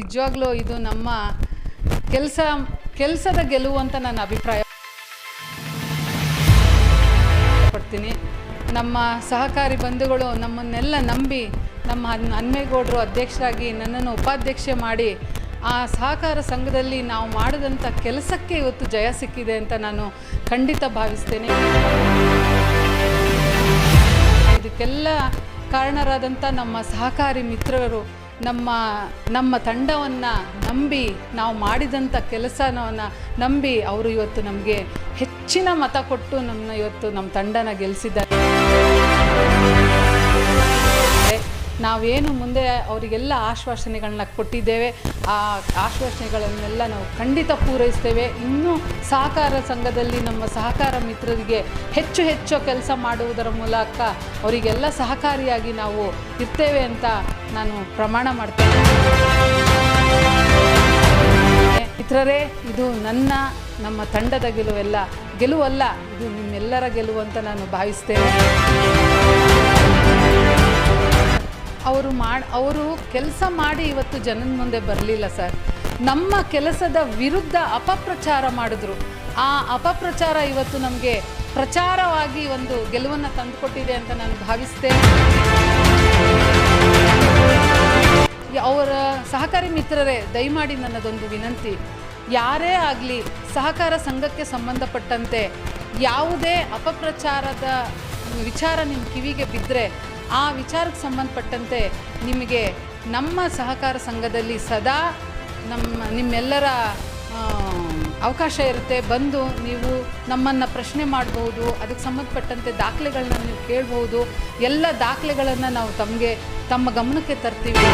ನಿಜವಾಗ್ಲೂ ಇದು ನಮ್ಮ ಕೆಲಸದ ಗೆಲುವು ಅಂತ ನಾನು ಅಭಿಪ್ರಾಯ ಪಡ್ತೀನಿ. ನಮ್ಮ ಸಹಕಾರಿ ಬಂಧುಗಳು ನಮ್ಮನ್ನೆಲ್ಲ ನಂಬಿ ನಮ್ಮ ಹನುಮೇಗೌಡರು ಅಧ್ಯಕ್ಷರಾಗಿ ನನ್ನನ್ನು ಉಪಾಧ್ಯಕ್ಷೆ ಮಾಡಿ ಆ ಸಹಕಾರ ಸಂಘದಲ್ಲಿ ನಾವು ಮಾಡಿದಂಥ ಕೆಲಸಕ್ಕೆ ಇವತ್ತು ಜಯ ಸಿಕ್ಕಿದೆ ಅಂತ ನಾನು ಖಂಡಿತ ಭಾವಿಸ್ತೇನೆ. ಇದಕ್ಕೆಲ್ಲ ಕಾರಣರಾದಂಥ ನಮ್ಮ ಸಹಕಾರಿ ಮಿತ್ರರು ನಮ್ಮ ತಂಡವನ್ನು ನಂಬಿ ನಾವು ಮಾಡಿದಂಥ ಕೆಲಸವನ್ನು ನಂಬಿ ಅವರು ಇವತ್ತು ನಮಗೆ ಹೆಚ್ಚಿನ ಮತ ಕೊಟ್ಟು ಇವತ್ತು ನಮ್ಮ ತಂಡನ ಗೆಲ್ಲಿಸಿದ್ದಾರೆ. ನಾವೇನು ಮುಂದೆ ಅವರಿಗೆಲ್ಲ ಆಶ್ವಾಸನೆಗಳನ್ನ ಕೊಟ್ಟಿದ್ದೇವೆ, ಆ ಆಶ್ವಾಸನೆಗಳನ್ನೆಲ್ಲ ನಾವು ಖಂಡಿತ ಪೂರೈಸ್ತೇವೆ. ಇನ್ನೂ ಸಹಕಾರ ಸಂಘದಲ್ಲಿ ನಮ್ಮ ಸಹಕಾರ ಮಿತ್ರರಿಗೆ ಹೆಚ್ಚು ಕೆಲಸ ಮಾಡುವುದರ ಮೂಲಕ ಅವರಿಗೆಲ್ಲ ಸಹಕಾರಿಯಾಗಿ ನಾವು ಇರ್ತೇವೆ ಅಂತ ನಾನು ಪ್ರಮಾಣ ಮಾಡ್ತೇನೆ. ಮಿತ್ರರೇ, ಇದು ನಮ್ಮ ತಂಡದ ಗೆಲುವಲ್ಲ, ಇದು ನಿಮ್ಮೆಲ್ಲರ ಗೆಲುವು ಅಂತ ನಾನು ಭಾವಿಸ್ತೇನೆ. ಅವರು ಕೆಲಸ ಮಾಡಿ ಇವತ್ತು ಜನದ ಮುಂದೆ ಬರಲಿಲ್ಲ ಸರ್. ನಮ್ಮ ಕೆಲಸದ ವಿರುದ್ಧ ಅಪಪ್ರಚಾರ ಮಾಡಿದ್ರು. ಆ ಅಪಪ್ರಚಾರ ಇವತ್ತು ನಮಗೆ ಪ್ರಚಾರವಾಗಿ ಒಂದು ಗೆಲುವನ್ನು ತಂದುಕೊಟ್ಟಿದೆ ಅಂತ ನಾನು ಭಾವಿಸ್ತೇನೆ. ಅವರ ಸಹಕಾರಿ ಮಿತ್ರರೇ, ದಯಮಾಡಿ ನನ್ನದೊಂದು ವಿನಂತಿ, ಯಾರೇ ಆಗಲಿ ಸಹಕಾರ ಸಂಘಕ್ಕೆ ಸಂಬಂಧಪಟ್ಟಂತೆ ಯಾವುದೇ ಅಪಪ್ರಚಾರದ ವಿಚಾರ ನಿಮ್ಮ ಕಿವಿಗೆ ಬಿದ್ದರೆ ಆ ವಿಚಾರಕ್ಕೆ ಸಂಬಂಧಪಟ್ಟಂತೆ ನಿಮಗೆ ನಮ್ಮ ಸಹಕಾರ ಸಂಘದಲ್ಲಿ ಸದಾ ನಿಮ್ಮೆಲ್ಲರ ಅವಕಾಶ ಇರುತ್ತೆ. ಬಂದು ನೀವು ನಮ್ಮನ್ನು ಪ್ರಶ್ನೆ ಮಾಡಬಹುದು, ಅದಕ್ಕೆ ಸಂಬಂಧಪಟ್ಟಂತೆ ದಾಖಲೆಗಳನ್ನ ನೀವು ಕೇಳಬಹುದು. ಎಲ್ಲ ದಾಖಲೆಗಳನ್ನು ನಾವು ತಮ್ಮ ಗಮನಕ್ಕೆ ತರ್ತೀವಿ.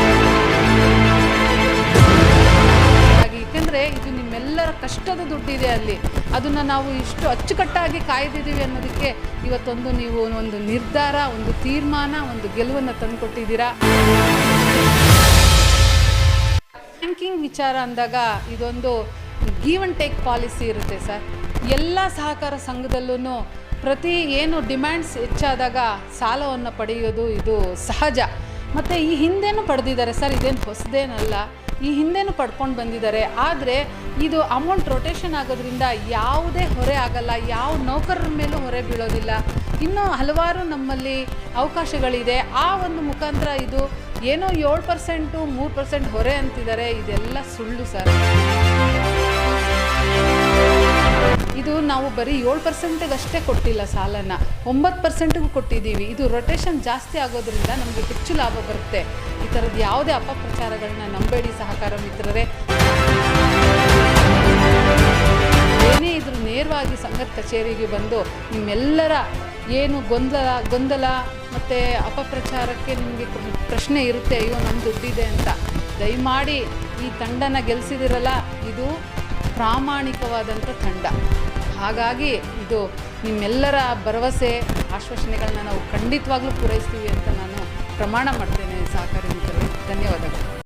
ಏಕೆಂದರೆ ಇದು ನಿಮ್ಮೆಲ್ಲರ ಕಷ್ಟದ ದುಡ್ಡಿದೆ ಅಲ್ಲಿ, ಅದನ್ನು ನಾವು ಇಷ್ಟು ಅಚ್ಚುಕಟ್ಟಾಗಿ ಕಾಯ್ದಿದ್ದೀವಿ ಅನ್ನೋದಕ್ಕೆ ಇವತ್ತೊಂದು ನೀವು ಒಂದು ನಿರ್ಧಾರ, ಒಂದು ತೀರ್ಮಾನ, ಒಂದು ಗೆಲುವನ್ನು ತಂದುಕೊಟ್ಟಿದ್ದೀರಾ. ಬ್ಯಾಂಕಿಂಗ್ ವಿಚಾರ ಅಂದಾಗ ಇದೊಂದು ಗಿವ್ ಆ್ಯಂಡ್ ಟೇಕ್ ಪಾಲಿಸಿ ಇರುತ್ತೆ ಸರ್. ಎಲ್ಲ ಸಹಕಾರ ಸಂಘದಲ್ಲೂ ಏನು ಡಿಮ್ಯಾಂಡ್ಸ್ ಹೆಚ್ಚಾದಾಗ ಸಾಲವನ್ನು ಪಡೆಯೋದು ಇದು ಸಹಜ. ಮತ್ತು ಈ ಹಿಂದೆನೂ ಪಡೆದಿದ್ದಾರೆ ಸರ್, ಇದೇನು ಹೊಸದೇನಲ್ಲ, ಈ ಹಿಂದೆನೂ ಪಡ್ಕೊಂಡು ಬಂದಿದ್ದಾರೆ. ಆದರೆ ಇದು ಅಮೌಂಟ್ ರೊಟೇಷನ್ ಆಗೋದ್ರಿಂದ ಯಾವುದೇ ಹೊರೆ ಆಗಲ್ಲ, ಯಾವ ನೌಕರರ ಮೇಲೂ ಹೊರೆ ಬೀಳೋದಿಲ್ಲ. ಇನ್ನೂ ಹಲವಾರು ನಮ್ಮಲ್ಲಿ ಅವಕಾಶಗಳಿದೆ. ಆ ಒಂದು ಮುಖಾಂತರ ಇದು ಏನೋ 7%, 3% ಹೊರೆ ಅಂತಿದ್ದಾರೆ. ಇದೆಲ್ಲ ಸುಳ್ಳು ಸರ್. ಇದು ನಾವು ಬರೀ 7%ಗೆ ಅಷ್ಟೇ ಕೊಟ್ಟಿಲ್ಲ ಸಾಲನ, 9%ಗೂ ಕೊಟ್ಟಿದ್ದೀವಿ. ಇದು ರೊಟೇಷನ್ ಜಾಸ್ತಿ ಆಗೋದ್ರಿಂದ ನಮಗೆ ಹೆಚ್ಚು ಲಾಭ ಬರುತ್ತೆ. ಈ ಥರದ್ದು ಯಾವುದೇ ಅಪಪ್ರಚಾರಗಳನ್ನ ನಂಬೇಡಿ ಸಹಕಾರ ಮಿತ್ರರೇ. ಏನೇ ಇದ್ರೂ ನೇರವಾಗಿ ಸಂಘದ ಕಚೇರಿಗೆ ಬಂದು ನಿಮ್ಮೆಲ್ಲರ ಏನು ಗೊಂದಲ ಮತ್ತು ಅಪಪ್ರಚಾರಕ್ಕೆ ನಿಮಗೆ ಪ್ರಶ್ನೆ ಇರುತ್ತೆ, ಅಯ್ಯೋ ನಮ್ಮ ದುಡ್ಡಿದೆ ಅಂತ, ದಯಮಾಡಿ ಈ ತಂಡನ ಗೆಲ್ಲಿಸಿದಿರಲ್ಲ, ಇದು ಪ್ರಾಮಾಣಿಕವಾದಂಥ ತಂಡ. ಹಾಗಾಗಿ ಇದು ನಿಮ್ಮೆಲ್ಲರ ಭರವಸೆ, ಆಶ್ವಾಸನೆಗಳನ್ನ ನಾವು ಖಂಡಿತವಾಗ್ಲೂ ಪೂರೈಸ್ತೀವಿ ಅಂತ ನಾನು ಪ್ರಮಾಣ ಮಾಡ್ತೇನೆ ಸಹಕಾರಿ ಮಿತ್ರರೇ. ಧನ್ಯವಾದಗಳು.